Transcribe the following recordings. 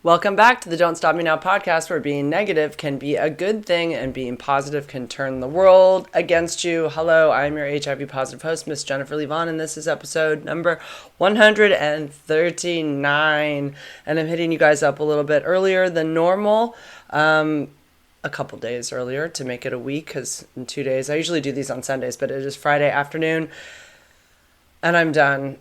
Welcome back to the Don't Stop Me Now podcast, where being negative can be a good thing and being positive can turn the world against you. Hello, I'm your HIV positive host, Miss Jennifer Levon, and this is episode number 139. And I'm hitting you guys up a little bit earlier than normal, a couple days earlier to make it a week, because in 2 days, I usually do these on Sundays, but it is Friday afternoon, and I'm done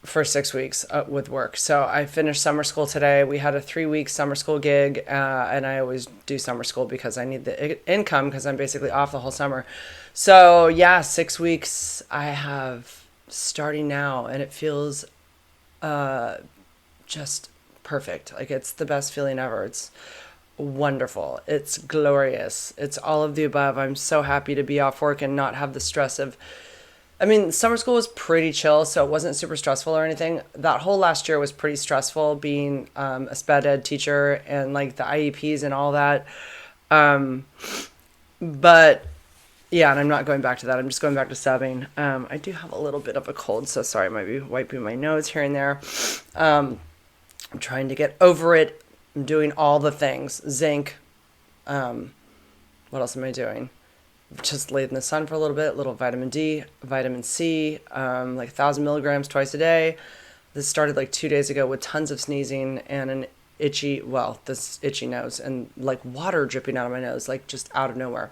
for 6 weeks with work. So I finished summer school today. We had a 3-week summer school gig, and I always do summer school because I need the income because I'm basically off the whole summer. So yeah, 6 weeks I have starting now, and it feels just perfect. Like, it's the best feeling ever. It's wonderful. It's glorious. It's all of the above. I'm so happy to be off work and not have the stress of, summer school was pretty chill, so it wasn't super stressful or anything. That whole last year was pretty stressful, being a sped ed teacher and like the IEPs and all that. But yeah, and I'm not going back to that. I'm just going back to subbing. I do have a little bit of a cold, so sorry, I might be wiping my nose here and there. I'm trying to get over it. I'm doing all the things. Zinc. What else am I doing? Just laid in the sun for a little vitamin D, vitamin C, like 1,000 milligrams twice a day. This started like 2 days ago with tons of sneezing and this itchy nose and like water dripping out of my nose, like just out of nowhere.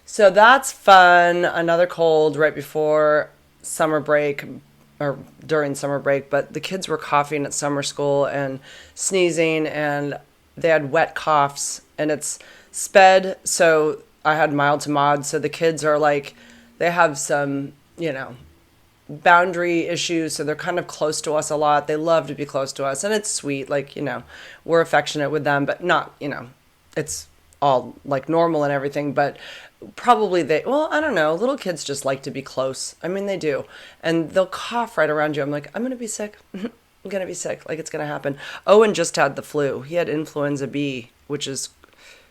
So that's fun. Another cold right before summer break or during summer break, but the kids were coughing at summer school and sneezing, and they had wet coughs, and it's sped. So I had mild to mod, so the kids are like, they have some, boundary issues, so they're kind of close to us a lot. They love to be close to us, and it's sweet. Like, we're affectionate with them, but not, it's all like normal and everything, but probably I don't know. Little kids just like to be close. They do. And they'll cough right around you. I'm like, I'm going to be sick. I'm going to be sick. Like, it's going to happen. Owen just had the flu. He had influenza B, which is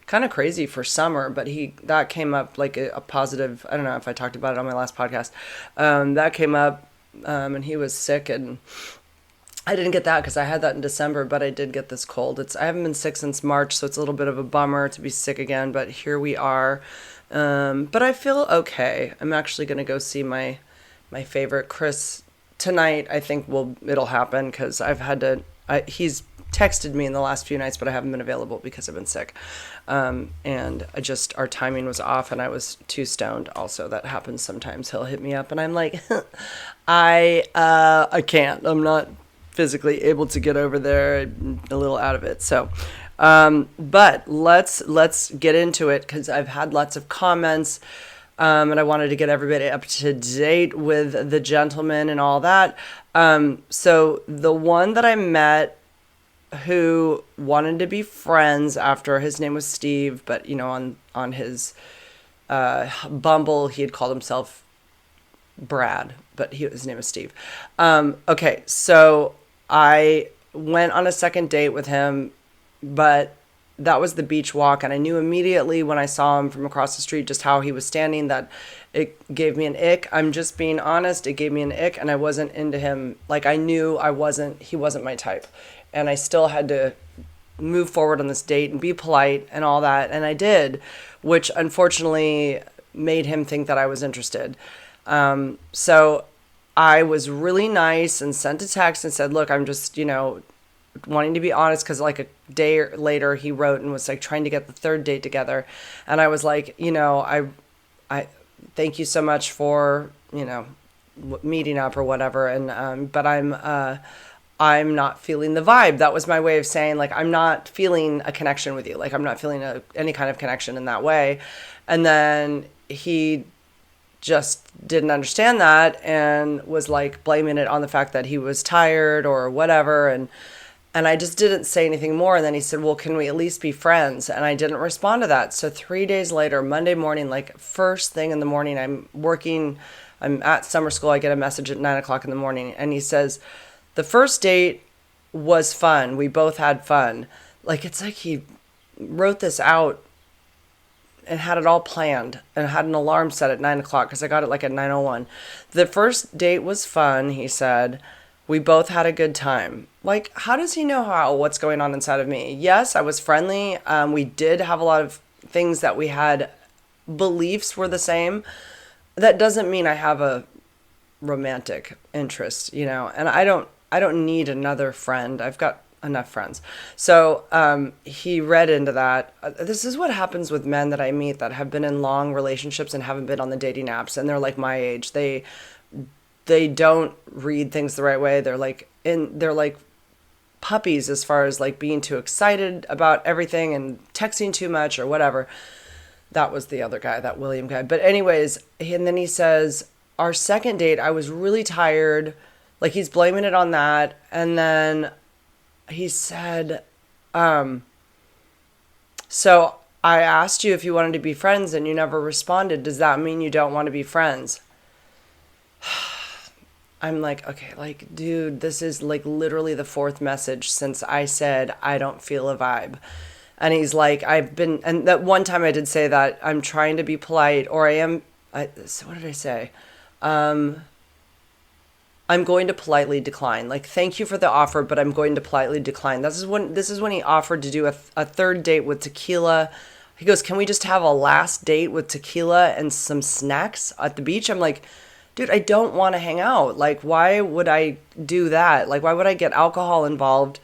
kind of crazy for summer, but that came up like a positive. I don't know if I talked about it on my last podcast. That came up, and he was sick, and I didn't get that because I had that in December, but I did get this cold. I haven't been sick since March, so it's a little bit of a bummer to be sick again, but here we are. But I feel okay. I'm actually going to go see my favorite Chris tonight. I think it'll happen because he's texted me in the last few nights, but I haven't been available because I've been sick. And our timing was off, and I was too stoned. Also, that happens sometimes. He'll hit me up and I'm like, I can't, I'm not physically able to get over there. I'm a little out of it. So, but let's get into it, because I've had lots of comments, and I wanted to get everybody up to date with the gentleman and all that. So the one that I met who wanted to be friends after, his name was Steve, but on his Bumble he had called himself Brad, but his name is Steve. Okay, so I went on a second date with him, but that was the beach walk, and I knew immediately when I saw him from across the street just how he was standing that it gave me an ick. I'm just being honest, it gave me an ick, and I wasn't into him. Like, I knew he wasn't my type. And I still had to move forward on this date and be polite and all that. And I did, which unfortunately made him think that I was interested. So I was really nice and sent a text and said, look, I'm just, wanting to be honest, because like a day later he wrote and was like trying to get the third date together. And I was like, I thank you so much for, meeting up or whatever. And, but I'm not feeling the vibe. That was my way of saying, like, I'm not feeling a connection with you. Like, I'm not feeling any kind of connection in that way. And then he just didn't understand that and was like blaming it on the fact that he was tired or whatever. And I just didn't say anything more. And then he said, well, can we at least be friends? And I didn't respond to that. So 3 days later, Monday morning, like first thing in the morning, I'm at summer school. I get a message at 9:00 in the morning. And he says, the first date was fun. We both had fun. Like, it's like he wrote this out and had it all planned and had an alarm set at 9:00 because I got it like at 9:01. The first date was fun, he said. We both had a good time. Like, how does he know what's going on inside of me? Yes, I was friendly. We did have a lot of things that we had beliefs were the same. That doesn't mean I have a romantic interest, and I don't need another friend. I've got enough friends. So he read into that. This is what happens with men that I meet that have been in long relationships and haven't been on the dating apps, and they're like my age. They don't read things the right way. They're like puppies as far as like being too excited about everything and texting too much or whatever. That was the other guy, that William guy. But anyways, and then he says, our second date, I was really tired. Like, he's blaming it on that. And then he said, so I asked you if you wanted to be friends and you never responded. Does that mean you don't want to be friends? I'm like, okay, like, dude, this is like literally the fourth message since I said I don't feel a vibe. And he's like, and that one time I did say that I'm trying to be polite, or so what did I say? I'm going to politely decline. Like, thank you for the offer, but I'm going to politely decline. This is when he offered to do a third date with tequila. He goes, can we just have a last date with tequila and some snacks at the beach? I'm like, dude, I don't want to hang out. Like, why would I do that? Like, why would I get alcohol involved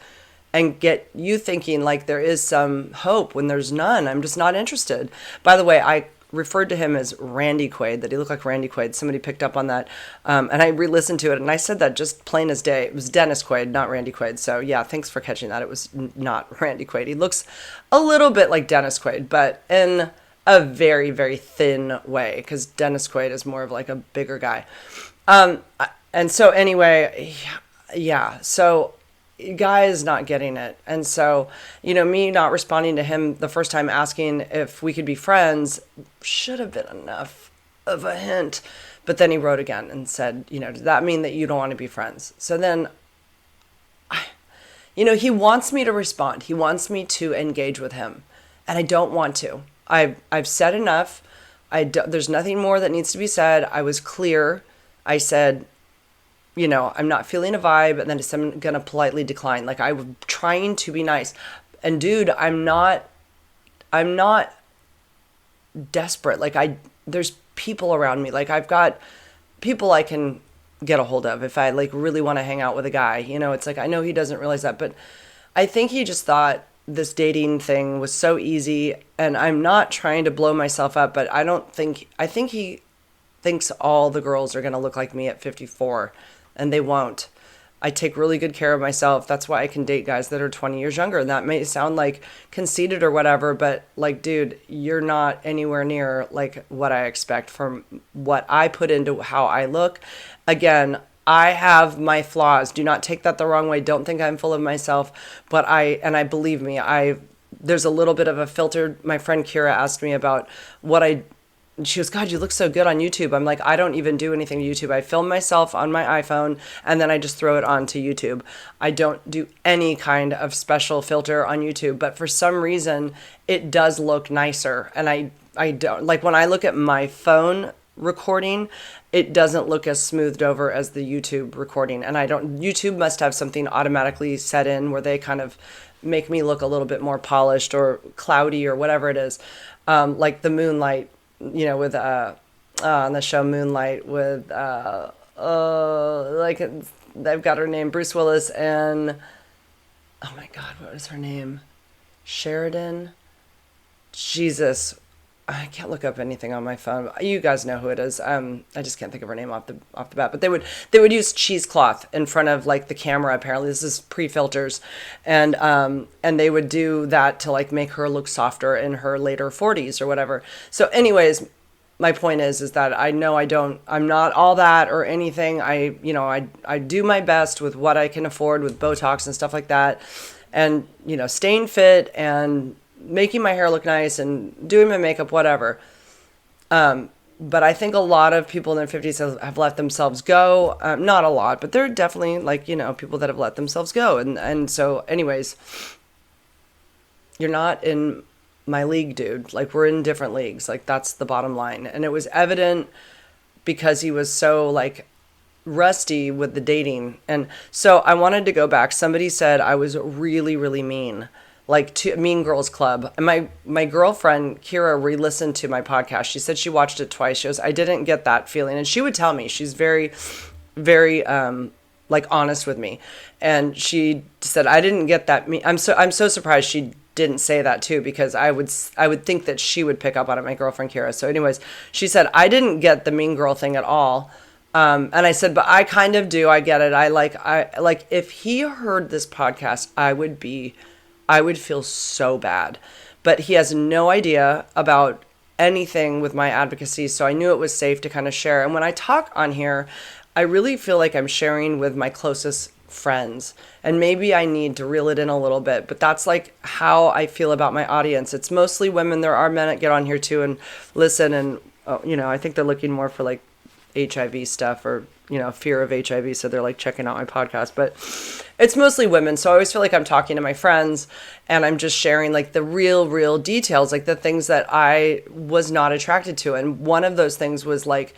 and get you thinking like there is some hope when there's none? I'm just not interested. By the way, I referred to him as Randy Quaid, that he looked like Randy Quaid. Somebody picked up on that. And I re-listened to it, and I said that just plain as day. It was Dennis Quaid, not Randy Quaid. So yeah, thanks for catching that. It was not Randy Quaid. He looks a little bit like Dennis Quaid, but in a very, very thin way, because Dennis Quaid is more of like a bigger guy. And so anyway, yeah, so guy is not getting it. And so, me not responding to him the first time asking if we could be friends should have been enough of a hint. But then he wrote again and said, does that mean that you don't want to be friends? So then, he wants me to respond. He wants me to engage with him. And I don't want to. I've said enough. There's nothing more that needs to be said. I was clear. I said, I'm not feeling a vibe, and then I'm going to politely decline. Like, I was trying to be nice. And dude, I'm not desperate. Like, there's people around me. Like, I've got people I can get a hold of if I like really want to hang out with a guy. It's like, I know he doesn't realize that, but I think he just thought this dating thing was so easy, and I'm not trying to blow myself up, but I think he thinks all the girls are going to look like me at 54, and they won't. I take really good care of myself. That's why I can date guys that are 20 years younger. And that may sound like conceited or whatever, but like, dude, you're not anywhere near like what I expect from what I put into how I look. Again, I have my flaws. Do not take that the wrong way. Don't think I'm full of myself. But I believe me, there's a little bit of a filter. My friend Kira asked me about she goes, God, you look so good on YouTube. I'm like, I don't even do anything to YouTube. I film myself on my iPhone and then I just throw it onto YouTube. I don't do any kind of special filter on YouTube, but for some reason it does look nicer. And I don't, like, when I look at my phone recording, it doesn't look as smoothed over as the YouTube recording. And YouTube must have something automatically set in where they kind of make me look a little bit more polished or cloudy or whatever it is. Like the Moonlight, with on the show Moonlight with like, they've got her name, Bruce Willis, and oh my God, what is her name? Sheridan? Jesus, I can't look up anything on my phone. You guys know who it is. I just can't think of her name off the bat. But they would use cheesecloth in front of like the camera. Apparently, this is pre-filters, and they would do that to like make her look softer in her later 40s or whatever. So, anyways, my point is that I know I'm not all that or anything. I do my best with what I can afford with Botox and stuff like that, and staying fit and making my hair look nice and doing my makeup, whatever. But I think a lot of people in their 50s have let themselves go. Not a lot, but there are definitely like, people that have let themselves go. And so anyways, you're not in my league, dude. Like, we're in different leagues. Like, that's the bottom line. And it was evident because he was so like rusty with the dating. And so I wanted to go back. Somebody said I was really, really mean, like to Mean Girls Club. And my girlfriend, Kira, re-listened to my podcast. She said she watched it twice. She goes, I didn't get that feeling. And she would tell me, she's very, very, like honest with me. And she said, I didn't get that. I'm so surprised she didn't say that too, because I would think that she would pick up on it, my girlfriend Kira. So anyways, she said, I didn't get the mean girl thing at all. And I said, but I kind of do. I get it. I like if he heard this podcast, I would feel so bad, but he has no idea about anything with my advocacy. So I knew it was safe to kind of share. And when I talk on here, I really feel like I'm sharing with my closest friends, and maybe I need to reel it in a little bit, but that's like how I feel about my audience. It's mostly women. There are men that get on here too and listen, and I think they're looking more for like HIV stuff or fear of HIV, so they're like checking out my podcast, but it's mostly women. So I always feel like I'm talking to my friends and I'm just sharing like the real details, like the things that I was not attracted to. And one of those things was like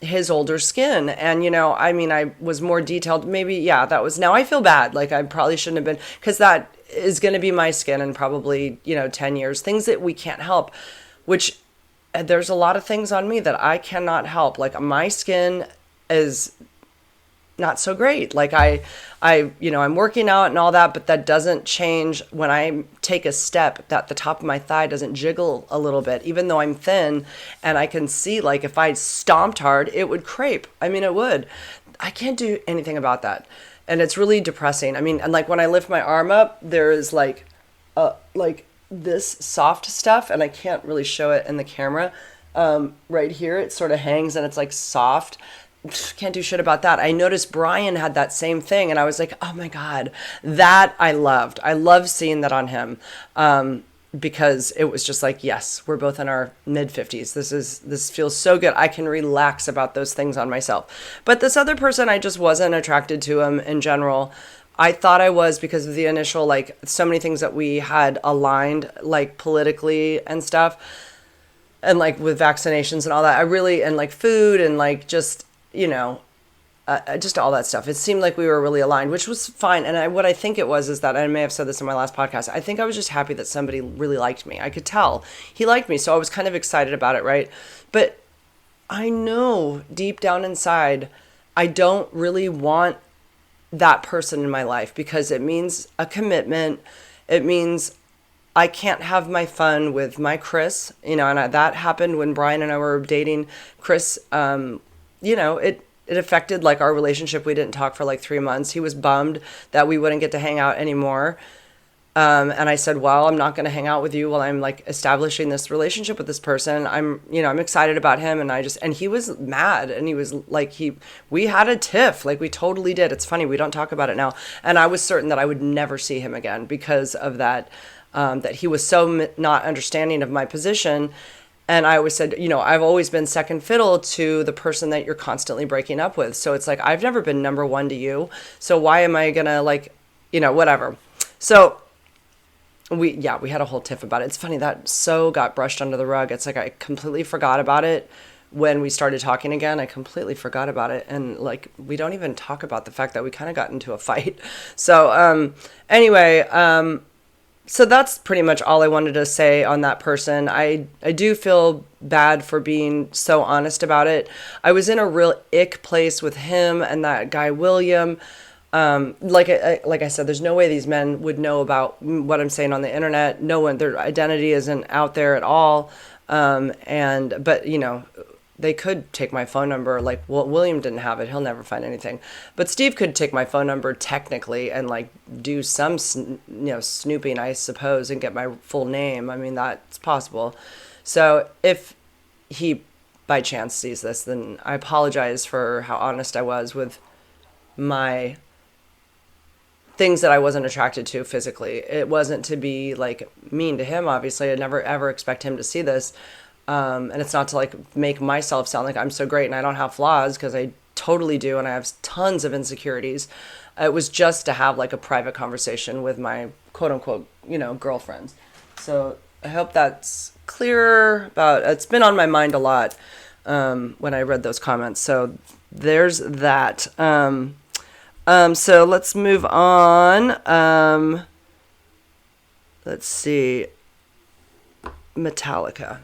his older skin. And, I was more detailed. Maybe, that was, now I feel bad. Like I probably shouldn't have been, because that is going to be my skin in probably, 10 years, things that we can't help, which there's a lot of things on me that I cannot help. Like my skin is not so great. Like I'm working out and all that, but that doesn't change when I take a step that the top of my thigh doesn't jiggle a little bit, even though I'm thin and I can see like if I stomped hard, it would crepe. It would. I can't do anything about that. And it's really depressing. And like when I lift my arm up, there is like this soft stuff, and I can't really show it in the camera. Right here, it sort of hangs and it's like soft. Can't do shit about that. I noticed Brian had that same thing, and I was like, oh my God, that I loved. I love seeing that on him, because it was just like, yes, we're both in our mid-50s. This feels so good. I can relax about those things on myself. But this other person, I just wasn't attracted to him in general. I thought I was, because of the initial, like, so many things that we had aligned, like politically and stuff, and like with vaccinations and all that. And like food and like just, just all that stuff. It seemed like we were really aligned, which was fine. And what I think it was is that, I may have said this in my last podcast, I think I was just happy that somebody really liked me. I could tell he liked me, so I was kind of excited about it, right? But I know deep down inside, I don't really want that person in my life, because it means a commitment. It means I can't have my fun with my Chris, and that happened when Brian and I were dating. Chris, it affected like our relationship. We didn't talk for like 3 months. He was bummed that we wouldn't get to hang out anymore. And I said, well, I'm not going to hang out with you while I'm like establishing this relationship with this person. I'm excited about him. And he was mad, and he was like, we had a tiff, like we totally did. It's funny. We don't talk about it now. And I was certain that I would never see him again because of that, that he was so not understanding of my position. And I always said, I've always been second fiddle to the person that you're constantly breaking up with. So it's like, I've never been number one to you. So why am I going to like, whatever. So we had a whole tiff about it. It's funny that so got brushed under the rug. It's like, I completely forgot about it when we started talking again. I completely forgot about it. And like, we don't even talk about the fact that we kind of got into a fight. So, anyway, so that's pretty much all I wanted to say on that person. I do feel bad for being so honest about it. I was in a real ick place with him and that guy, William. Like I said, there's no way these men would know about what I'm saying on the internet. No one, their identity isn't out there at all. But they could take my phone number. Like, well, William didn't have it. He'll never find anything. But Steve could take my phone number technically and like do some, snooping, I suppose, and get my full name. That's possible. So if he by chance sees this, then I apologize for how honest I was with my things that I wasn't attracted to physically. It wasn't to be like mean to him. Obviously, I'd never ever expect him to see this. And it's not to like make myself sound like I'm so great and I don't have flaws, because I totally do. And I have tons of insecurities. It was just to have like a private conversation with my quote unquote, girlfriends. So I hope that's clearer. It's been on my mind a lot, when I read those comments. So there's that. So let's move on. Let's see. Metallica.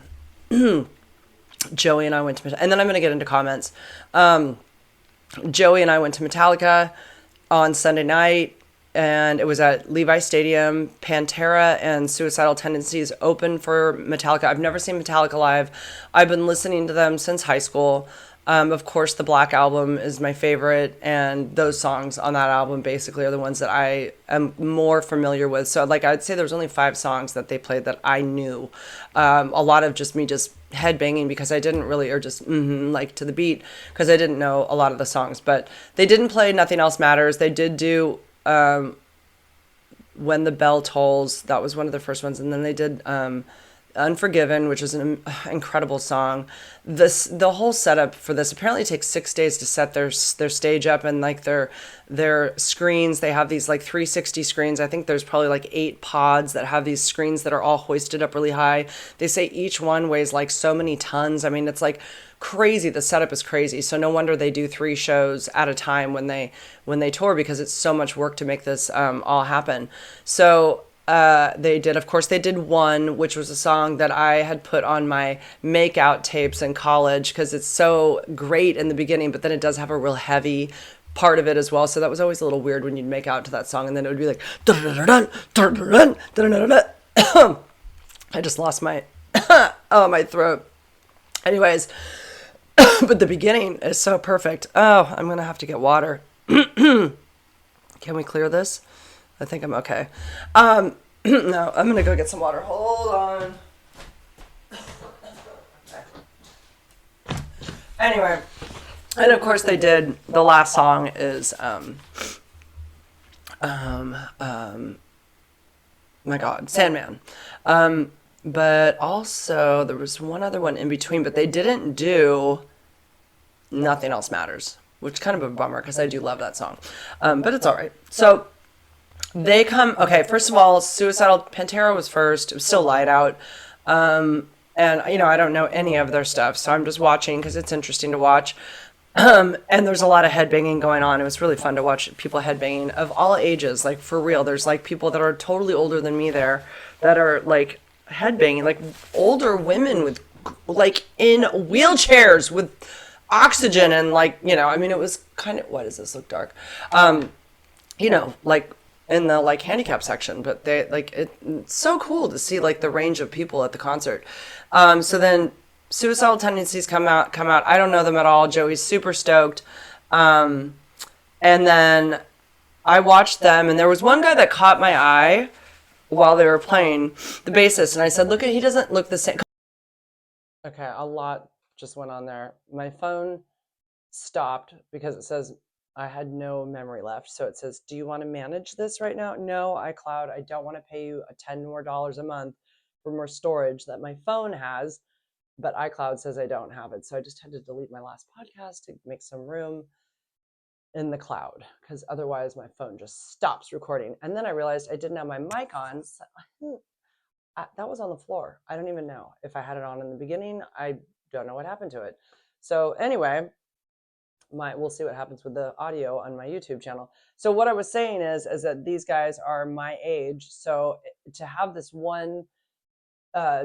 Joey and I went to, and then I'm going to get into comments. Joey and I went to Metallica on Sunday night, and it was at Levi Stadium. Pantera and Suicidal Tendencies opened for Metallica. I've never seen Metallica live. I've been listening to them since high school. Of course, the Black Album is my favorite, and those songs on that album basically are the ones that I am more familiar with. So, like, I'd say there was only 5 songs that they played that I knew. A lot of just me just headbanging because I didn't really, or just like to the beat because I didn't know a lot of the songs. But they didn't play Nothing Else Matters. They did do When the Bell Tolls. That was one of the first ones, and then they did Unforgiven, which is an incredible song. The whole setup for this apparently takes 6 days to set their stage up, and like their screens. They have these like 360 screens. I think there's probably like 8 pods that have these screens that are all hoisted up really high. They say each one weighs like so many tons. I mean, it's like crazy. The setup is crazy. So no wonder they do 3 shows at a time when they tour, because it's so much work to make this all happen. So they did, of course, they did One, which was a song that I had put on my makeout tapes in college because it's so great in the beginning, but then it does have a real heavy part of it as well. So that was always a little weird when you'd make out to that song and then it would be like, I just lost my, oh, my throat. Anyways, but the beginning is so perfect. Oh, I'm going to have to get water. Can we clear this? I think I'm okay. No, I'm going to go get some water. Hold on. Okay. Anyway, and of course they did, the last song is, my God, Sandman. But also there was one other one in between, but they didn't do Nothing Else Matters, which is kind of a bummer because I do love that song. But it's all right. So they come, okay, first of all, Suicidal Pantera was first. It was still light out. And, you know, I don't know any of their stuff, so I'm just watching because it's interesting to watch. And there's a lot of headbanging going on. It was really fun to watch people headbanging of all ages, like for real. There's like people that are totally older than me there that are like headbanging, like older women with like in wheelchairs with oxygen and like, you know, I mean, it was kind of, why does this look dark? You know, like in the like handicap section, but they like it's so cool to see like the range of people at the concert. So then Suicidal Tendencies come out. I don't know them at all. Joey's super stoked. And then I watched them, and there was one guy that caught my eye while they were playing, the bassist, and I said, "Look, he doesn't look the same." Okay, a lot just went on there. My phone stopped because it says I had no memory left. So it says, "Do you want to manage this right now?" No, iCloud, I don't want to pay you $10 more a month for more storage that my phone has. But iCloud says I don't have it. So I just had to delete my last podcast to make some room in the cloud because otherwise my phone just stops recording. And then I realized I didn't have my mic on. So that was on the floor. I don't even know if I had it on in the beginning. I don't know what happened to it. So anyway, we'll see what happens with the audio on my YouTube channel. So what I was saying is that these guys are my age. So to have this one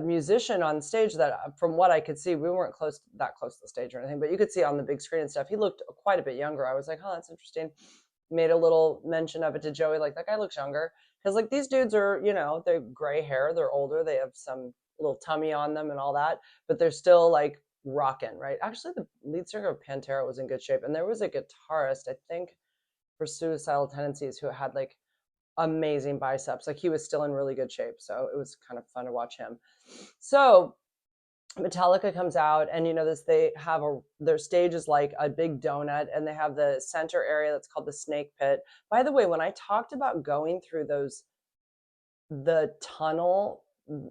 musician on stage that from what I could see, we weren't that close to the stage or anything, but you could see on the big screen and stuff, he looked quite a bit younger. I was like, oh, that's interesting. Made a little mention of it to Joey, like that guy looks younger. Because like these dudes are, you know, they're gray hair, they're older, they have some little tummy on them and all that, but they're still like rocking, right? Actually, the lead singer of Pantera was in good shape. And there was a guitarist, I think, for Suicidal Tendencies who had like amazing biceps. Like he was still in really good shape. So it was kind of fun to watch him. So Metallica comes out, and you know this, they have their stage is like a big donut, and they have the center area that's called the Snake Pit. By the way, when I talked about going through the tunnel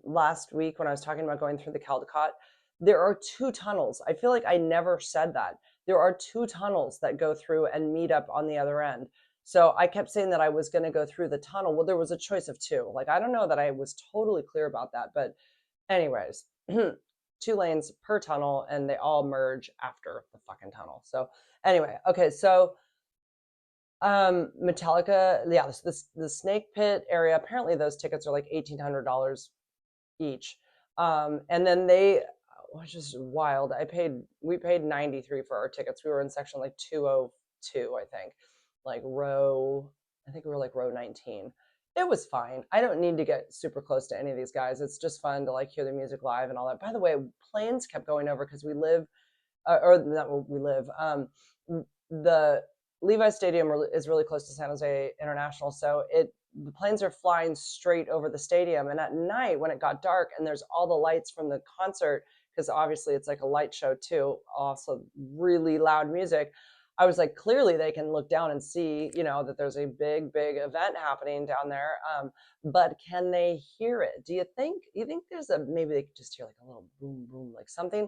last week, when I was talking about going through the Caldecott, there are 2 tunnels. I feel like I never said that. There are 2 tunnels that go through and meet up on the other end. So I kept saying that I was going to go through the tunnel. Well, there was a choice of 2. Like, I don't know that I was totally clear about that. But anyways, 2 lanes per tunnel, and they all merge after the fucking tunnel. So anyway, okay, so Metallica, yeah, the Snake Pit area, apparently those tickets are like $1,800 each. And then which is wild. We paid 93 for our tickets. We were in section like 202, I think. Like I think we were like row 19. It was fine. I don't need to get super close to any of these guys. It's just fun to like hear the music live and all that. By the way, planes kept going over because we live, or not where we live. The Levi's Stadium is really close to San Jose International, so the planes are flying straight over the stadium. And at night, when it got dark and there's all the lights from the concert, because obviously it's like a light show too, also really loud music, I was like, clearly they can look down and see, that there's a big, big event happening down there. But can they hear it? You think maybe they could just hear like a little boom, boom, like something?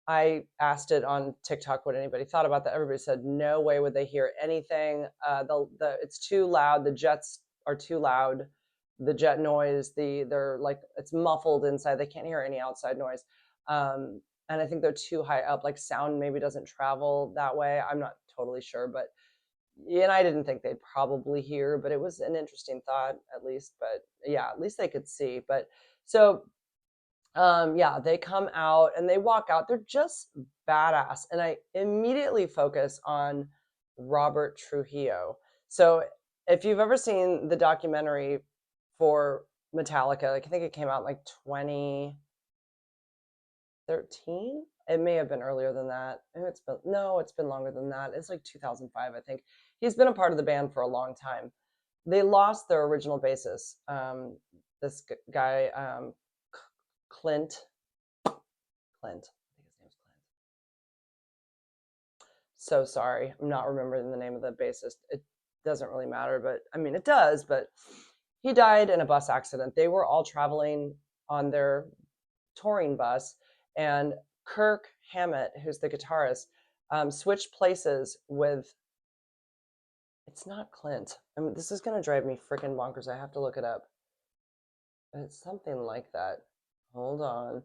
I asked it on TikTok what anybody thought about that. Everybody said no way would they hear anything. It's too loud. The jets are too loud. The jet noise, they're like, it's muffled inside. They can't hear any outside noise. And I think they're too high up. Like sound maybe doesn't travel that way. I'm not totally sure, but and I didn't think they'd probably hear, but it was an interesting thought at least. But yeah, at least they could see. But so yeah, they come out and they walk out. They're just badass. And I immediately focus on Robert Trujillo. So if you've ever seen the documentary for Metallica, like I think it came out like 2013. It may have been earlier than that. It's been longer than that. It's like 2005, I think. He's been a part of the band for a long time. They lost their original bassist. This guy, Clint. I think his name's Clint. So sorry, I'm not remembering the name of the bassist. It doesn't really matter, but I mean, it does, but he died in a bus accident. They were all traveling on their touring bus, and Kirk Hammett, who's the guitarist, switched places with, it's not Clint. I mean, this is going to drive me freaking bonkers. I have to look it up. It's something like that. Hold on.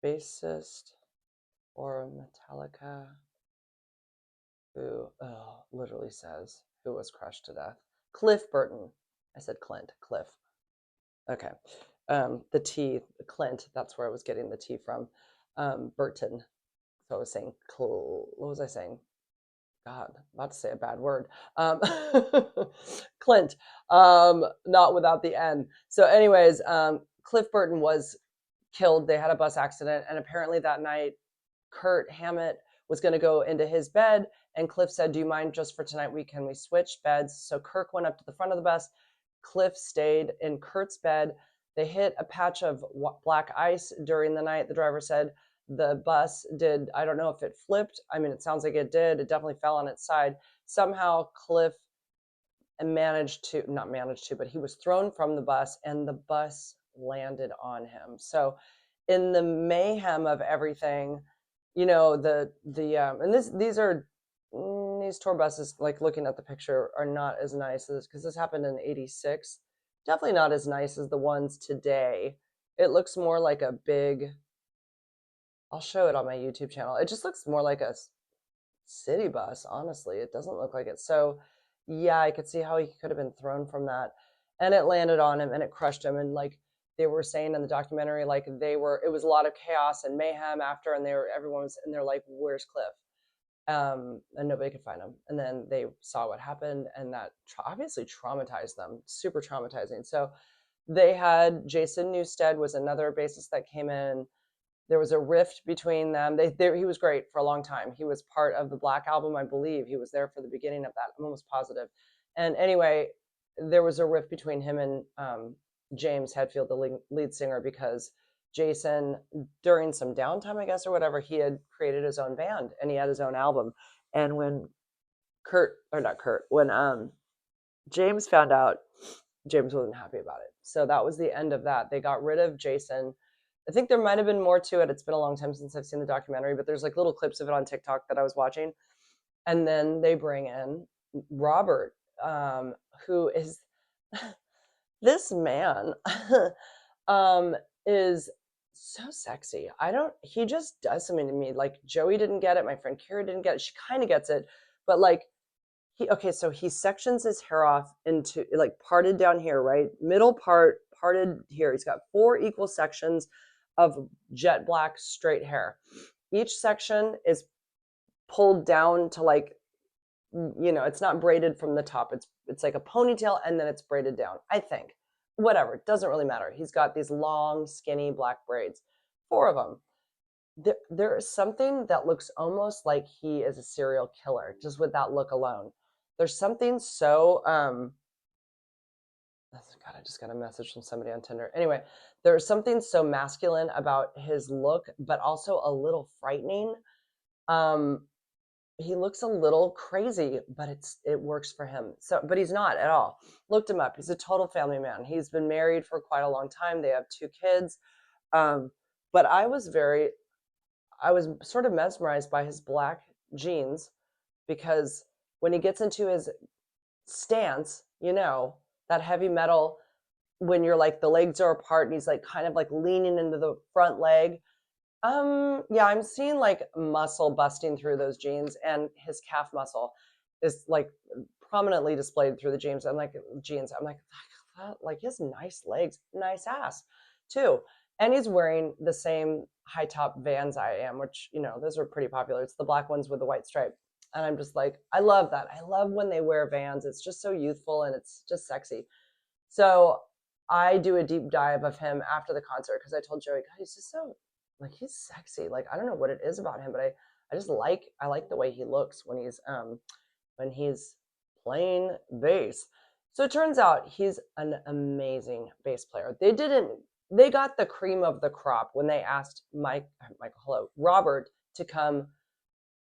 Bassist or Metallica who literally says who was crushed to death. Cliff Burton. I said Clint. Cliff. Okay. The T, Clint, that's where I was getting the T from. Burton. So I was saying, what was I saying? God, I'm about to say a bad word. Clint, not without the N. So anyways, Cliff Burton was killed. They had a bus accident. And apparently that night, Kurt Hammett was going to go into his bed. And Cliff said, do you mind just for tonight? Can we switch beds? So Kirk went up to the front of the bus. Cliff stayed in Kurt's bed. They hit a patch of black ice during the night. The driver said the bus did, I don't know if it flipped. I mean, it sounds like it did. It definitely fell on its side. Somehow Cliff not managed to, but he was thrown from the bus and the bus landed on him. So in the mayhem of everything, and these tour buses, like looking at the picture, are not as nice as, because this happened in '86. Definitely not as nice as the ones today. It looks more like a big, I'll show it on my YouTube channel. It just looks more like a city bus, honestly. It doesn't look like it. So yeah, I could see how he could have been thrown from that. And it landed on him and it crushed him. And like they were saying in the documentary, like it was a lot of chaos and mayhem after, and everyone was, and they're like, where's Cliff? And nobody could find him. And then they saw what happened, and that obviously traumatized them, super traumatizing. So they had Jason Newsted was another bassist that came in. There was a rift between them. He was great for a long time. He was part of the Black Album, I believe. He was there for the beginning of that. I'm almost positive. And anyway, there was a rift between him and James Hetfield, the lead singer, because Jason, during some downtime, I guess, or whatever, he had created his own band and he had his own album. And when James found out, James wasn't happy about it. So that was the end of that. They got rid of Jason. I think there might have been more to it. It's been a long time since I've seen the documentary, but there's like little clips of it on TikTok that I was watching. And then they bring in Robert, who is This man um is so sexy. He just does something to me. Like Joey didn't get it, my friend Kara didn't get it. She kind of gets it, but like so he sections his hair off into like parted down here, right? Middle part parted here. He's got 4 equal sections of jet black straight hair. Each section is pulled down to like, it's not braided from the top. It's like a ponytail and then it's braided down, I think. Whatever, it doesn't really matter. He's got these long, skinny black braids, 4 of them. There is something that looks almost like he is a serial killer just with that look alone. There's something so God, I just got a message from somebody on Tinder. Anyway, there's something so masculine about his look, but also a little frightening. Um, he looks a little crazy, but it works for him. So, but he's not at all. Looked him up. He's a total family man. He's been married for quite a long time. They have 2 kids. But I was sort of mesmerized by his black jeans because when he gets into his stance, that heavy metal, when you're like the legs are apart and he's like kind of like leaning into the front leg. Yeah, I'm seeing like muscle busting through those jeans, and his calf muscle is like prominently displayed through the jeans. I'm like, he has nice legs, nice ass too. And he's wearing the same high top Vans I am, which, those are pretty popular. It's the black ones with the white stripe. And I'm just like, I love that. I love when they wear Vans. It's just so youthful and it's just sexy. So I do a deep dive of him after the concert because I told Joey, God, he's just so, like, he's sexy. Like, I don't know what it is about him, but I like the way he looks when he's playing bass. So it turns out he's an amazing bass player. They got the cream of the crop when they asked Robert to come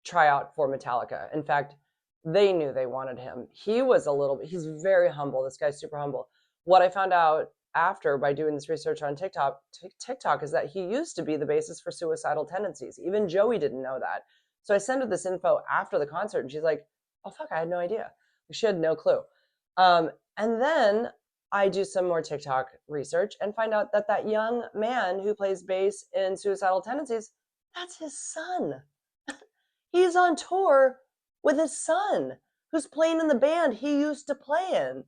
try out for Metallica. In fact, they knew they wanted him. He's very humble. This guy's super humble. What I found out after by doing this research on TikTok is that he used to be the bassist for Suicidal Tendencies. Even Joey didn't know that. So I sent her this info after the concert and she's like, oh fuck, I had no idea. She had no clue. And then I do some more TikTok research and find out that young man who plays bass in Suicidal Tendencies, that's his son. He's on tour with his son who's playing in the band he used to play in.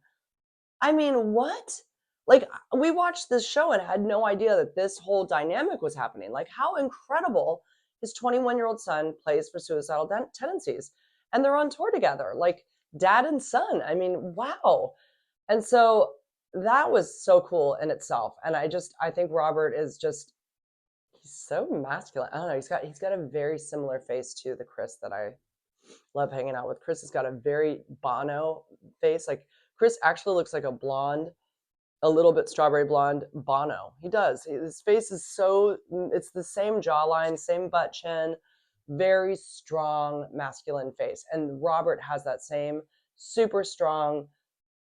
I mean, what? Like, we watched this show and had no idea that this whole dynamic was happening. Like, how incredible his 21-year-old son plays for Suicidal Tendencies. And they're on tour together, like dad and son. I mean, wow. And so that was so cool in itself. And I think Robert is just, he's so masculine. I don't know. He's got a very similar face to the Chris that I love hanging out with. Chris has got a very Bono face. Like, Chris actually looks like a blonde, a little bit strawberry blonde Bono. He does. His face is it's the same jawline, same butt chin, very strong masculine face. And Robert has that same super strong,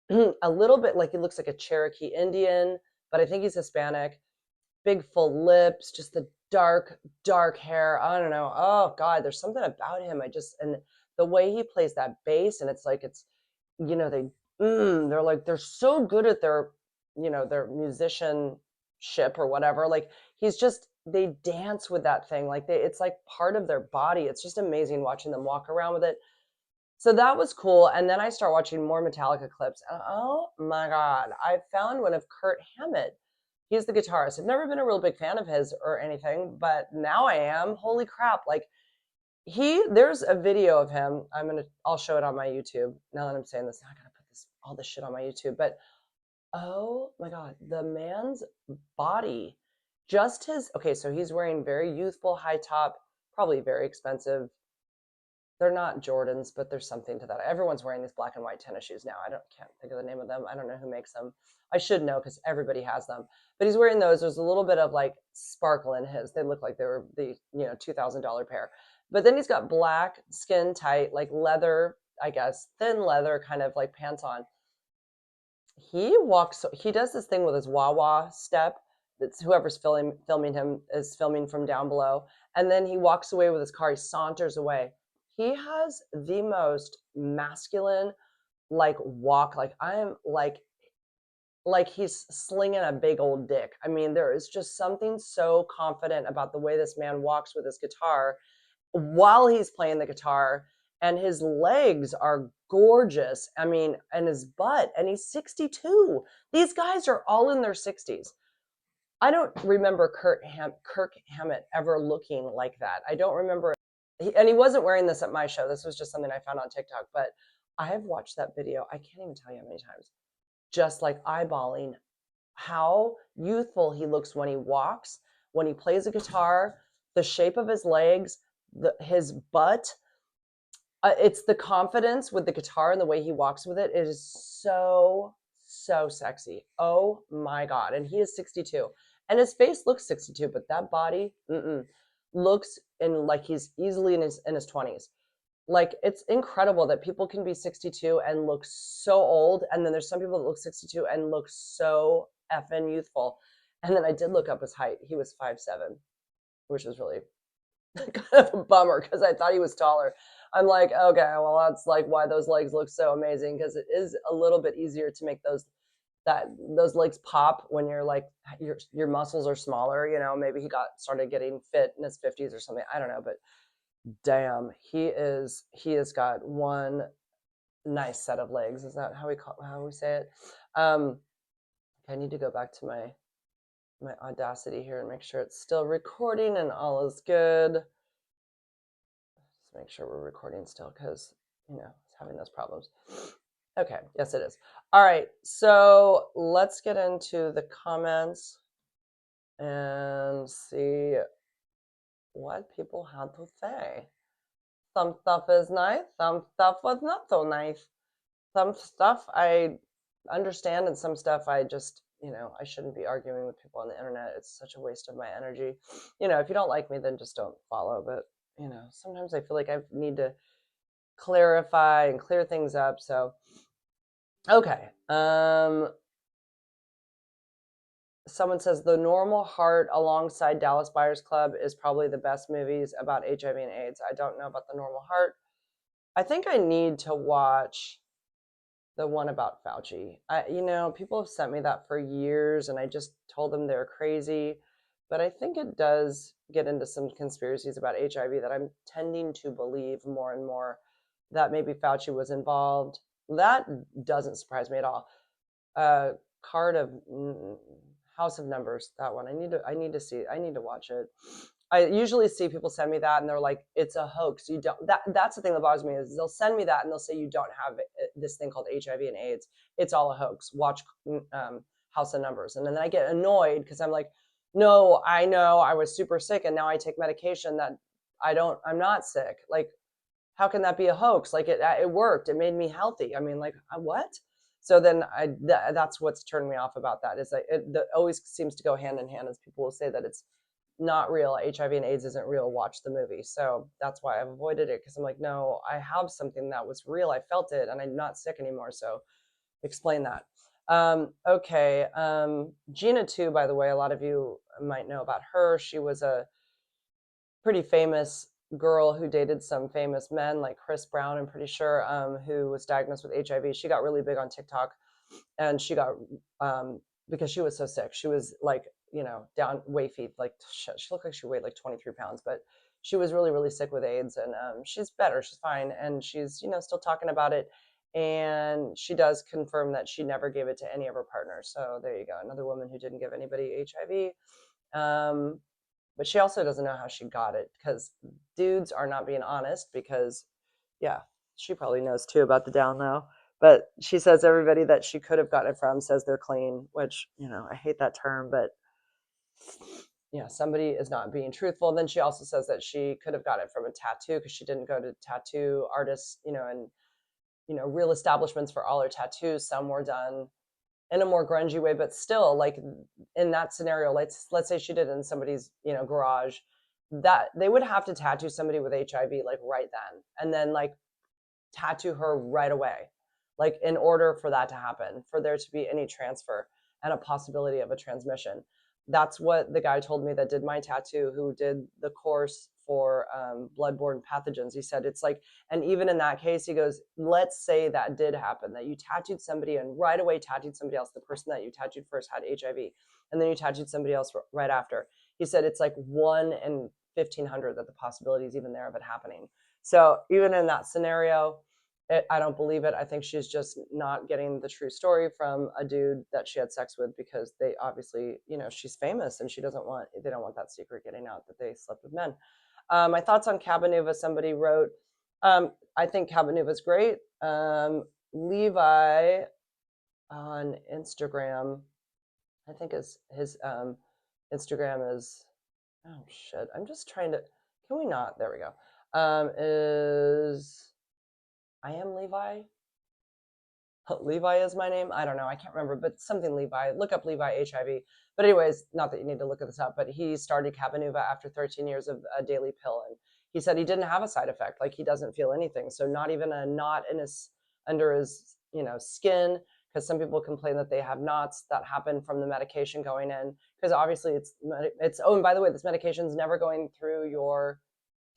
a little bit like he looks like a Cherokee Indian, but I think he's Hispanic. Big full lips, just the dark hair. I don't know. Oh God, there's something about him. And the way he plays that bass, and it's like they're so good at their musicianship or whatever. Like they dance with that thing. Like it's like part of their body. It's just amazing watching them walk around with it. So that was cool. And then I start watching more Metallica clips. And oh my God, I found one of Kirk Hammett. He's the guitarist. I've never been a real big fan of his or anything, but now I am. Holy crap. Like there's a video of him. I'll show it on my YouTube. Now that I'm saying this, I gotta put all this shit on my YouTube. But oh my God, the man's body, so he's wearing very youthful, high top, probably very expensive. They're not Jordans, but there's something to that. Everyone's wearing these black and white tennis shoes now. Can't think of the name of them. I don't know who makes them. I should know because everybody has them. But he's wearing those. There's a little bit of like sparkle in his. They look like they were the $2,000 pair. But then he's got black, skin tight, like leather, I guess, thin leather kind of like pants on. He does this thing with his wah-wah step. That's whoever's filming him is filming from down below. And then he walks away with his car. He saunters away. He has the most masculine, like, walk. Like, I'm like, like he's slinging a big old dick. I mean, there is just something so confident about the way this man walks with his guitar while he's playing the guitar, and his legs are gorgeous. I mean, and his butt, and he's 62. These guys are all in their 60s. I don't remember Kirk Hammett ever looking like that. I don't remember. And he wasn't wearing this at my show. This was just something I found on TikTok. But I have watched that video. I can't even tell you how many times. Just like eyeballing how youthful he looks when he walks, when he plays a guitar, the shape of his legs, his butt. It's the confidence with the guitar and the way he walks with it. It is so, so sexy. Oh my God. And he is 62. And his face looks 62, but that body looks in like he's easily in his 20s. Like, it's incredible that people can be 62 and look so old. And then there's some people that look 62 and look so effing youthful. And then I did look up his height. He was 5'7", which was really kind of a bummer because I thought he was taller. I'm like, okay, well, that's like why those legs look so amazing, because it is a little bit easier to make those legs pop when you're like your muscles are smaller. You know, maybe he started getting fit in his 50s or something. I don't know, but damn, he has got one nice set of legs. Is that how we say it? I need to go back to my Audacity here and make sure it's still recording and all is good. Just make sure we're recording still, because it's having those problems. Okay, yes it is. All right, so let's get into the comments and see what people had to say. Some stuff is nice, some stuff was not so nice. Some stuff I understand, and some stuff I just, I shouldn't be arguing with people on the internet. It's such a waste of my energy. If you don't like me, then just don't follow. But, sometimes I feel like I need to clarify and clear things up. So, okay. Someone says The Normal Heart alongside Dallas Buyers Club is probably the best movies about HIV and AIDS. I don't know about The Normal Heart. I think I need to watch the one about Fauci. People have sent me that for years, and I just told them they're crazy. But I think it does get into some conspiracies about HIV that I'm tending to believe more and more, that maybe Fauci was involved. That doesn't surprise me at all. House of Numbers, that one. I need to watch it. I usually see people send me that and they're like, it's a hoax. That's the thing that bothers me, is they'll send me that and they'll say you don't have this thing called HIV and AIDS. It's all a hoax. Watch House of Numbers. And then I get annoyed because I'm like, no, I know I was super sick and now I take medication that I'm not sick. Like, how can that be a hoax? Like, it worked. It made me healthy. I mean, like, what? So then that's what's turned me off about that, is like it always seems to go hand in hand, as people will say that it's not real. HIV and AIDS isn't real. Watch the movie. So that's why I've avoided it, because I'm like, no, I have something that was real. I felt it and I'm not sick anymore. So explain that. Okay. Gina too, by the way, a lot of you might know about her. She was a pretty famous girl who dated some famous men like Chris Brown, I'm pretty sure, who was diagnosed with HIV. She got really big on TikTok, and she got, because she was so sick. She was like, down feet, like she looked like she weighed like 23 pounds, but she was really, really sick with AIDS, and she's better, she's fine, and she's, still talking about it. And she does confirm that she never gave it to any of her partners. So there you go, another woman who didn't give anybody HIV. But she also doesn't know how she got it, because dudes are not being honest, because, yeah, she probably knows too about the down low. But she says everybody that she could have gotten it from says they're clean, which, I hate that term, but yeah, somebody is not being truthful. Then she also says that she could have got it from a tattoo, because she didn't go to tattoo artists, and, real establishments for all her tattoos. Some were done in a more grungy way, but still, like, in that scenario, let's say she did it in somebody's, garage, that they would have to tattoo somebody with HIV like right then, and then like tattoo her right away, like, in order for that to happen, for there to be any transfer and a possibility of a transmission. That's what the guy told me that did my tattoo, who did the course for bloodborne pathogens. He said it's like, and even in that case, he goes, let's say that did happen, that you tattooed somebody and right away tattooed somebody else. The person that you tattooed first had HIV, and then you tattooed somebody else right after. He said it's like 1 in 1,500 that the possibility is even there of it happening. So even in that scenario, I don't believe it. I think she's just not getting the true story from a dude that she had sex with, because they obviously, she's famous and they don't want that secret getting out that they slept with men. My thoughts on Cabanuva, somebody wrote, I think Cabanuva's great. Levi on Instagram, I think his Instagram is, oh shit, I'm just trying to, can we not, there we go, is, I am Levi. Levi is my name. I don't know. I can't remember, but something Levi. Look up Levi HIV. But anyways, not that you need to look this up, but he started Cabanuva after 13 years of a daily pill. And he said he didn't have a side effect. Like, he doesn't feel anything. So not even a knot in under his, skin. Because some people complain that they have knots that happen from the medication going in. Because obviously it's, oh, and by the way, this medication is never going through your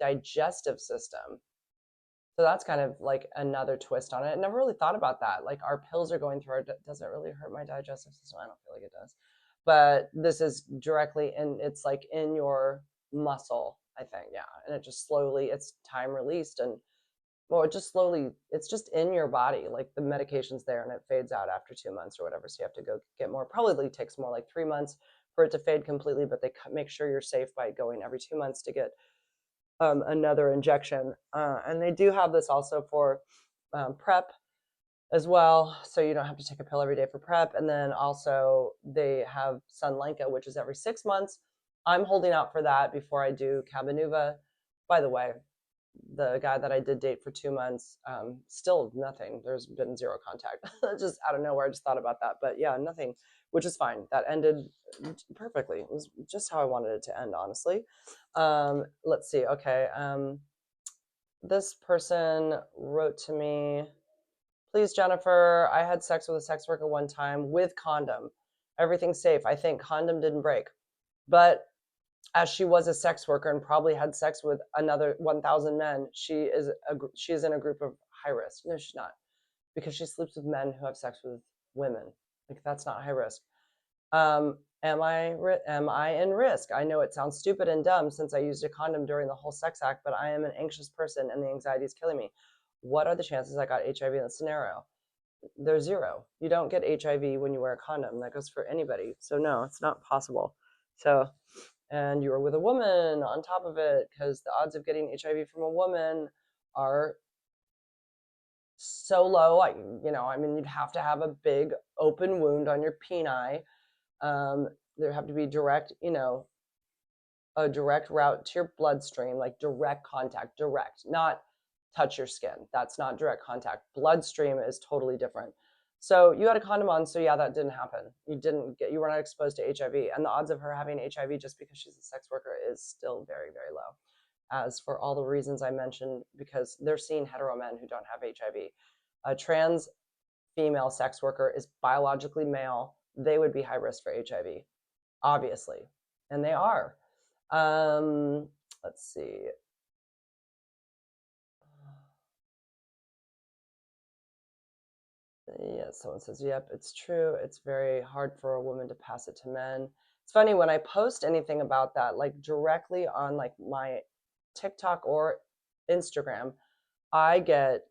digestive system. So that's kind of like another twist on it. I never really thought about that. Like, our pills are going through does it really hurt my digestive system? I don't feel like it does. But this is directly it's like in your muscle, I think. Yeah. And it just slowly, it's time released. And well, it's just in your body. Like, the medication's there and it fades out after 2 months or whatever. So you have to go get more. Probably takes more like 3 months for it to fade completely, but they make sure you're safe by going every 2 months to get another injection. And they do have this also for PrEP as well. So you don't have to take a pill every day for PrEP. And then also they have Sunlenca, which is every 6 months. I'm holding out for that before I do Cabanuva. By the way, the guy that I did date for 2 months, still nothing. There's been zero contact. Just out of nowhere, I just thought about that. But yeah, nothing, which is fine. That ended perfectly. It was just how I wanted it to end, honestly. Let's see. Okay. This person wrote to me, please, Jennifer, I had sex with a sex worker one time with condom. Everything's safe. I think condom didn't break. But as she was a sex worker and probably had sex with another 1,000 men, she is in a group of high risk. No, she's not, because she sleeps with men who have sex with women. Like, that's not high risk. Am I in risk? I know it sounds stupid and dumb since I used a condom during the whole sex act, but I am an anxious person and the anxiety is killing me. What are the chances I got HIV in this scenario? They're zero. You don't get HIV when you wear a condom. That goes for anybody. So no, it's not possible. So, and you were with a woman on top of it, because the odds of getting HIV from a woman are so low. You'd have to have a big open wound on your peni. There have to be direct, a direct route to your bloodstream, like direct contact, not touch your skin. That's not direct contact. Bloodstream is totally different. So you had a condom on, so yeah, that didn't happen. You were not exposed to HIV. And the odds of her having HIV just because she's a sex worker is still very, very low. As for all the reasons I mentioned, because they're seeing hetero men who don't have HIV. A trans female sex worker is biologically male. They would be high risk for HIV, obviously. And they are. Let's see. Yeah, someone says, yep, it's true. It's very hard for a woman to pass it to men. It's funny, when I post anything about that, like directly on like my TikTok or Instagram, I get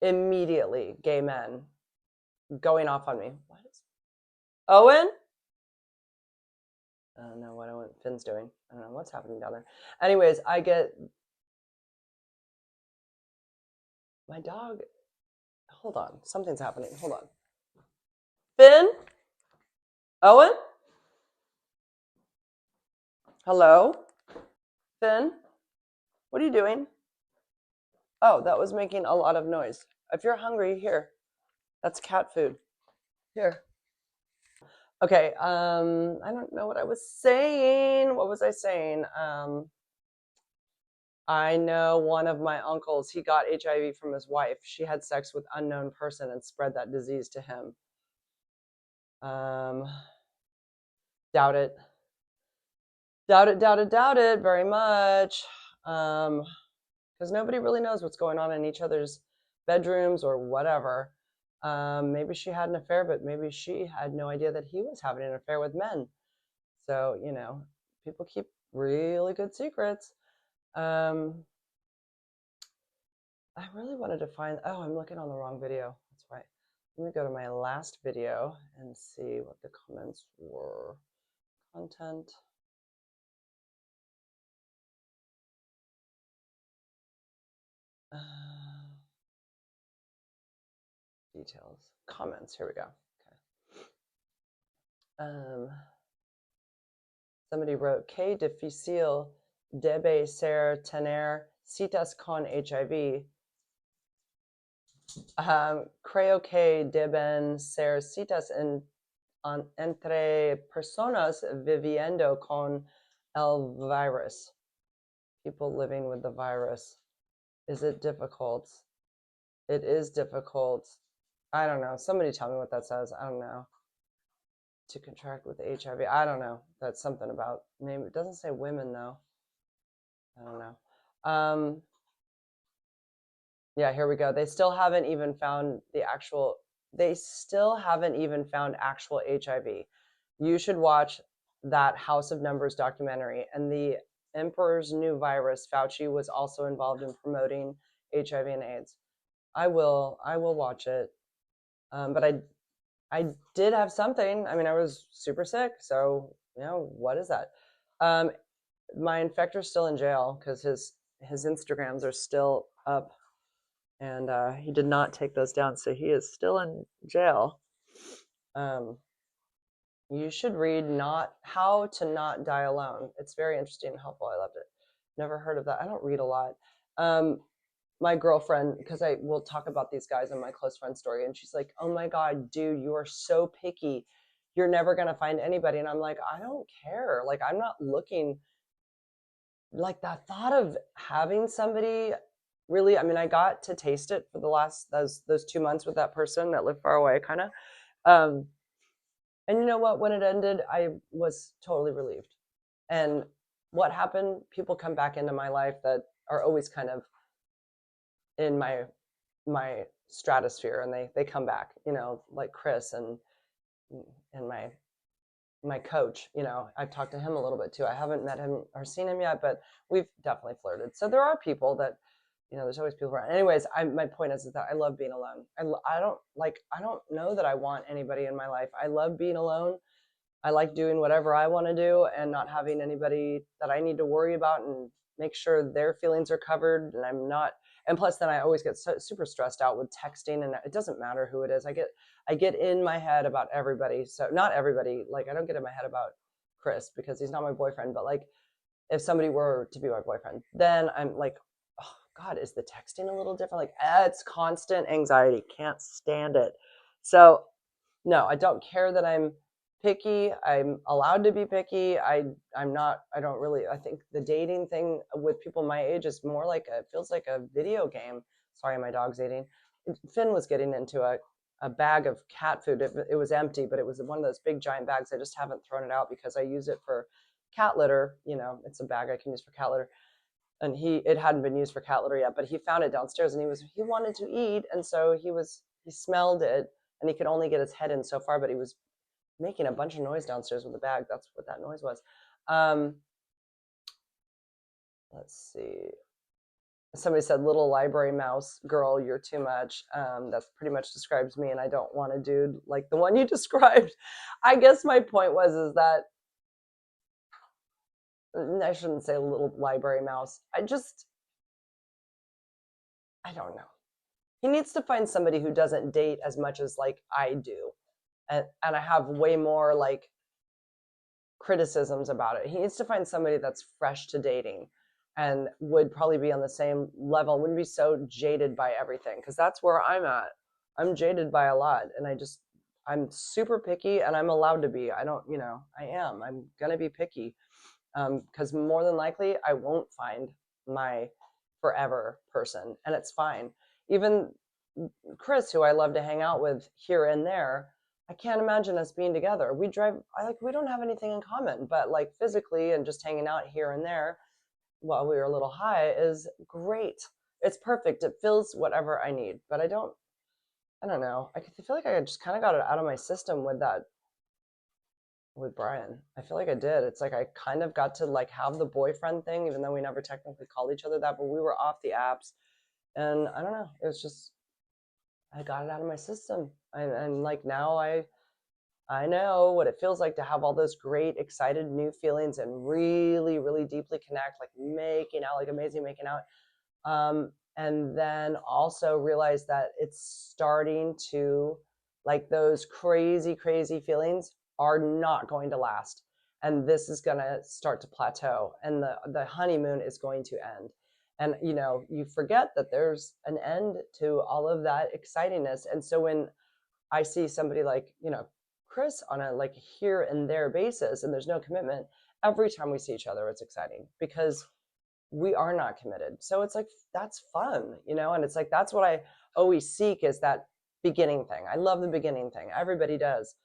immediately gay men going off on me. What is Owen? I don't know what Finn's doing. I don't know what's happening down there. Anyways, I get my dog. Hold on, something's happening. Hold on. Finn? Owen? Hello? Finn? What are you doing? Oh, that was making a lot of noise. If you're hungry, here. That's cat food. Here. Okay, I don't know what I was saying. What was I saying? I know one of my uncles, he got HIV from his wife. She had sex with unknown person and spread that disease to him. Doubt it. Doubt it very much. Because nobody really knows what's going on in each other's bedrooms or whatever. Maybe she had an affair, but maybe she had no idea that he was having an affair with men. So, people keep really good secrets. Um, I really wanted to find, oh, I'm looking on the wrong video. That's right. Let me go to my last video and see what the comments were. Content. Details. Comments. Here we go. Okay. Somebody wrote, "Qué difícil debe ser tener citas con HIV. Creo que deben ser citas entre personas viviendo con el virus. People living with the virus. Is it difficult? It is difficult. I don't know. Somebody tell me what that says. I don't know. To contract with HIV. I don't know. That's something about, maybe it doesn't say women though. I don't know. Yeah, here we go. They still haven't even found actual HIV. You should watch that House of Numbers documentary. And the Emperor's New Virus, Fauci was also involved in promoting HIV and AIDS. I will watch it. But I did have something. I mean, I was super sick. So, what is that? My infector's still in jail because his Instagrams are still up. And he did not take those down, so he is still in jail. You should read How to Not Die Alone. It's very interesting and helpful. I loved it. Never heard of that. I don't read a lot. My girlfriend, because I will talk about these guys in my close friend story, and she's like, "Oh my God, dude, you are so picky. You're never going to find anybody." And I'm like, I don't care. Like, I'm not looking. Like, that thought of having somebody, really, I mean, I got to taste it for the last those 2 months with that person that lived far away, kind of. And you know what? When it ended, I was totally relieved. And what happened? People come back into my life that are always kind of in my stratosphere, and they come back. Like Chris and my coach. I've talked to him a little bit too. I haven't met him or seen him yet, but we've definitely flirted. So there are people that, there's always people around. Anyways, my point is that I love being alone. I don't know that I want anybody in my life. I love being alone. I like doing whatever I want to do and not having anybody that I need to worry about and make sure their feelings are covered. And I'm not, and plus then I always get super stressed out with texting, and it doesn't matter who it is. I get in my head about everybody. So not everybody, like, I don't get in my head about Chris because he's not my boyfriend, but like, if somebody were to be my boyfriend, then I'm like, oh God, is the texting a little different? Like, it's constant anxiety. Can't stand it. So no, I don't care that I'm picky. I'm allowed to be picky. I don't really, I think the dating thing with people my age is more like it feels like a video game. Sorry, my dog's eating. Finn was getting into a bag of cat food. It was empty, but it was one of those big giant bags. I just haven't thrown it out because I use it for cat litter. It's a bag I can use for cat litter. And it hadn't been used for cat litter yet, but he found it downstairs, and he wanted to eat. And so he smelled it, and he could only get his head in so far, but he was making a bunch of noise downstairs with the bag. That's what that noise was. Let's see. Somebody said, "Little library mouse girl, you're too much." That pretty much describes me, and I don't want a dude like the one you described. I guess my point is that I shouldn't say little library mouse. I don't know. He needs to find somebody who doesn't date as much as like I do. And I have way more like criticisms about it. He needs to find somebody that's fresh to dating and would probably be on the same level, wouldn't be so jaded by everything, because that's where I'm at. I'm jaded by a lot, and I'm super picky, and I'm allowed to be. I don't, I'm gonna be picky, because more than likely I won't find my forever person, and it's fine. Even Chris, who I love to hang out with here and there, I can't imagine us being together. We don't have anything in common, but like physically and just hanging out here and there while we were a little high is great. It's perfect. It fills whatever I need, but I don't know. I feel like I just kind of got it out of my system with Brian. I feel like I did. It's like I kind of got to like have the boyfriend thing, even though we never technically called each other that, but we were off the apps. And I don't know. It was just, I got it out of my system. And like now I know what it feels like to have all those great, excited new feelings and really, really deeply connect, like making out, like amazing making out. And then also realize that it's starting to, like those crazy, crazy feelings are not going to last. And this is going to start to plateau and the honeymoon is going to end. And, you know, you forget that there's an end to all of that excitingness. And so when I see somebody like, you know, Chris on a like here and there basis and there's no commitment, every time we see each other, it's exciting because we are not committed. So it's like, that's fun, you know? And it's like, that's what I always seek is that beginning thing. I love the beginning thing. Everybody does.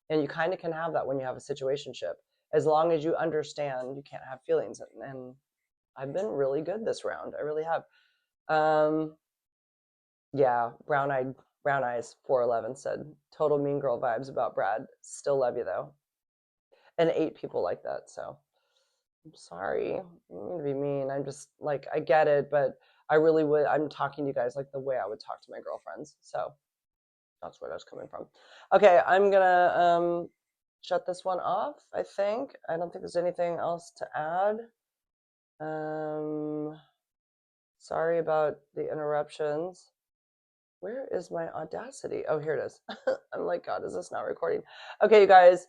And you kind of can have that when you have a situationship, as long as you understand you can't have feelings. And I've been really good this round. I really have. Yeah, brown eyes 411 said total mean girl vibes about Brad. Still love you though. And 8 people like that. So I'm sorry. I don't mean to be mean. I'm just like, I get it, but I really would. I'm talking to you guys like the way I would talk to my girlfriends. So that's where that's coming from. Okay, I'm gonna shut this one off, I think. I don't think there's anything else to add. Sorry about the interruptions. Where is my Audacity? Oh, here it is. I'm like, God, is this not recording? Okay, you guys,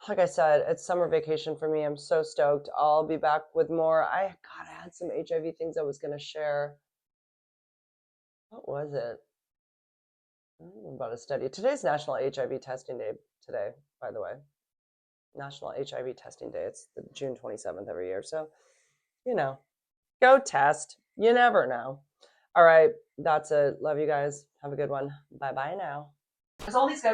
like I said, it's summer vacation for me. I'm so stoked. I'll be back with more. I had some HIV things I was going to share. What was it? I don't know about a study. Today's National HIV Testing Day today, by the way. National HIV Testing Day. It's the June 27th every year. So, you know, go test. You never know. All right, that's it. Love you guys. Have a good one. Bye-bye now. There's all these guys